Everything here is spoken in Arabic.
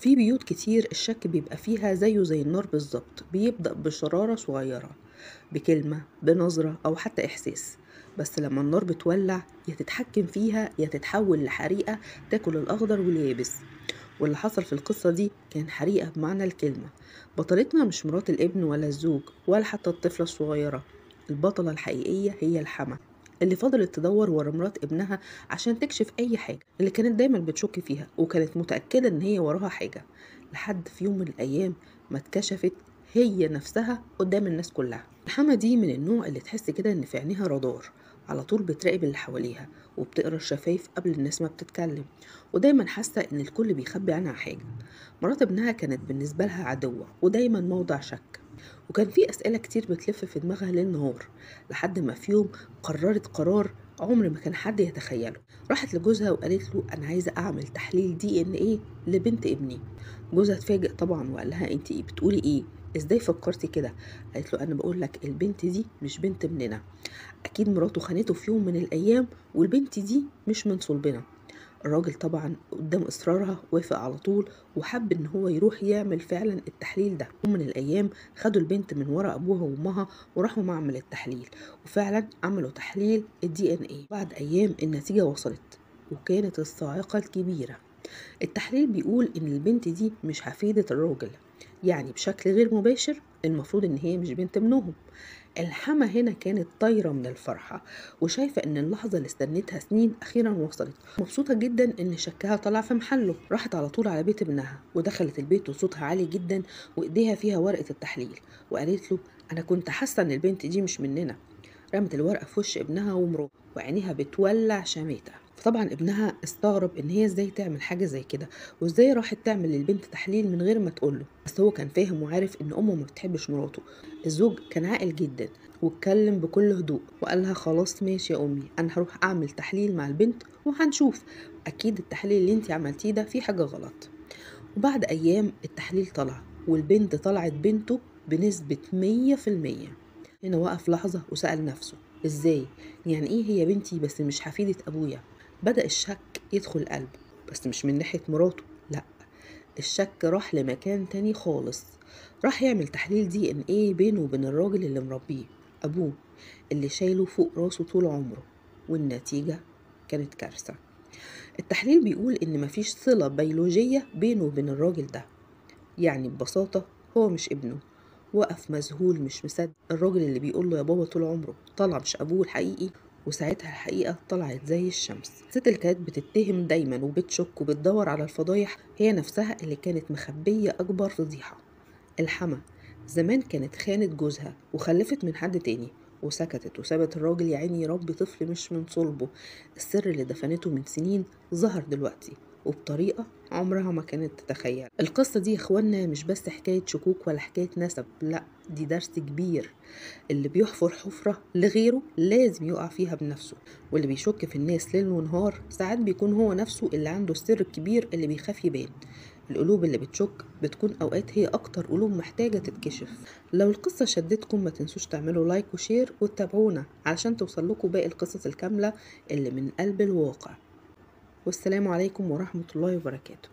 في بيوت كتير الشك بيبقى فيها زيه زي النار بالظبط، بيبدأ بشرارة صغيرة، بكلمة، بنظرة أو حتى إحساس. بس لما النار بتولع يا تتحكم فيها يا تتحول لحريقة تاكل الأخضر واليابس. واللي حصل في القصة دي كان حريقة بمعنى الكلمة. بطلتنا مش مرات الابن ولا الزوج ولا حتى الطفلة الصغيرة. البطلة الحقيقية هي الحما، اللي فضلت تدور ورا مرات ابنها عشان تكشف أي حاجة، اللي كانت دايما بتشك فيها وكانت متأكدة إن هي وراها حاجة، لحد في يوم من الأيام ما اتكشفت هي نفسها قدام الناس كلها. الحما دي من النوع اللي تحس كده إن في عينيها رادار، على طول بتراقب اللي حواليها وبتقرا الشفايف قبل الناس ما بتتكلم، ودايما حاسة إن الكل بيخبي عنها حاجة. مرات ابنها كانت بالنسبة لها عدوة ودايما موضع شك، وكان في أسئلة كتير بتلف في دماغها ليل نهار، لحد ما في يوم قررت قرار عمر ما كان حد يتخيله. راحت لجوزها وقالت له أنا عايزة أعمل تحليل دي إن إيه لبنت ابني. جوزها اتفاجئ طبعا وقال لها أنت إيه بتقولي إيه؟ إزاي فكرتي كده؟ قالت له أنا بقول لك البنت دي مش بنت ابننا، أكيد مراته خانته في يوم من الأيام والبنت دي مش من صلبنا. الراجل طبعا قدام إصرارها وافق على طول، وحب إن هو يروح يعمل فعلا التحليل ده. يوم من الأيام خدوا البنت من ورا أبوها وأمها وراحوا معمل التحليل، وفعلا عملوا تحليل الدي ان ايه. بعد أيام النتيجة وصلت، وكانت الصاعقة الكبيرة. التحليل بيقول إن البنت دي مش حفيدة الراجل، يعني بشكل غير مباشر المفروض إن هي مش بنت ابنهم. الحما هنا كانت طايرة من الفرحة، وشايفة إن اللحظة اللي استنتها سنين أخيرا وصلت. مبسوطة جدا إن شكها طلع في محله. راحت على طول على بيت ابنها ودخلت البيت وصوتها عالي جدا وإيديها فيها ورقة التحليل، وقالت له أنا كنت حاسة إن البنت دي مش مننا. رمت الورقة في وش ابنها ومراته وعينيها بتولع شماتة. فطبعا ابنها استغرب ان هي ازاي تعمل حاجة زي كده، وازاي راحت تعمل للبنت تحليل من غير ما تقوله. بس هو كان فاهم وعارف ان امه ما بتحبش مراته. الزوج كان عاقل جدا واتكلم بكل هدوء وقال لها خلاص ماشي يا امي، انا هروح اعمل تحليل مع البنت وهنشوف، اكيد التحليل اللي انتي عملتيه ده فيه حاجة غلط. وبعد ايام التحليل طلع والبنت طلعت بنته بنسبة 100%. هنا وقف لحظة وسأل نفسه ازاي؟ يعني ايه هي بنتي بس مش حفيدة ابويا؟ بدأ الشك يدخل قلبه، بس مش من ناحية مراته، لا، الشك راح لمكان تاني خالص. راح يعمل تحليل دي ان ايه بينه وبين الراجل اللي مربيه، ابوه، اللي شايله فوق راسه طول عمره. والنتيجة كانت كارثة. التحليل بيقول ان مفيش صلة بيولوجية بينه وبين الراجل ده، يعني ببساطة هو مش ابنه. وقف مذهول مش مصدق، الراجل اللي بيقول له يا بابا طول عمره طلع مش أبوه الحقيقي. وساعتها الحقيقة طلعت زي الشمس. الست اللي كانت بتتهم دايما وبتشك وبتدور على الفضايح هي نفسها اللي كانت مخبية أكبر فضيحة. الحما زمان كانت خانت جوزها وخلفت من حد تاني، وسكتت وسابت الراجل يا عيني يربي طفل مش من صلبه. السر اللي دفنته من سنين ظهر دلوقتي وبطريقة عمرها ما كانت تتخيل. القصة دي يا اخوانا مش بس حكاية شكوك ولا حكاية نسب، لا، دي درس كبير. اللي بيحفر حفرة لغيره لازم يقع فيها بنفسه، واللي بيشك في الناس ليل ونهار ساعات بيكون هو نفسه اللي عنده السر الكبير اللي بيخاف يبان. القلوب اللي بتشك بتكون أوقات هي أكتر قلوب محتاجة تتكشف. لو القصة شدتكم ما تنسوش تعملوا لايك وشير وتتابعونا علشان توصل لكم باقي القصص الكاملة اللي من قلب الواقع. والسلام عليكم ورحمة الله وبركاته.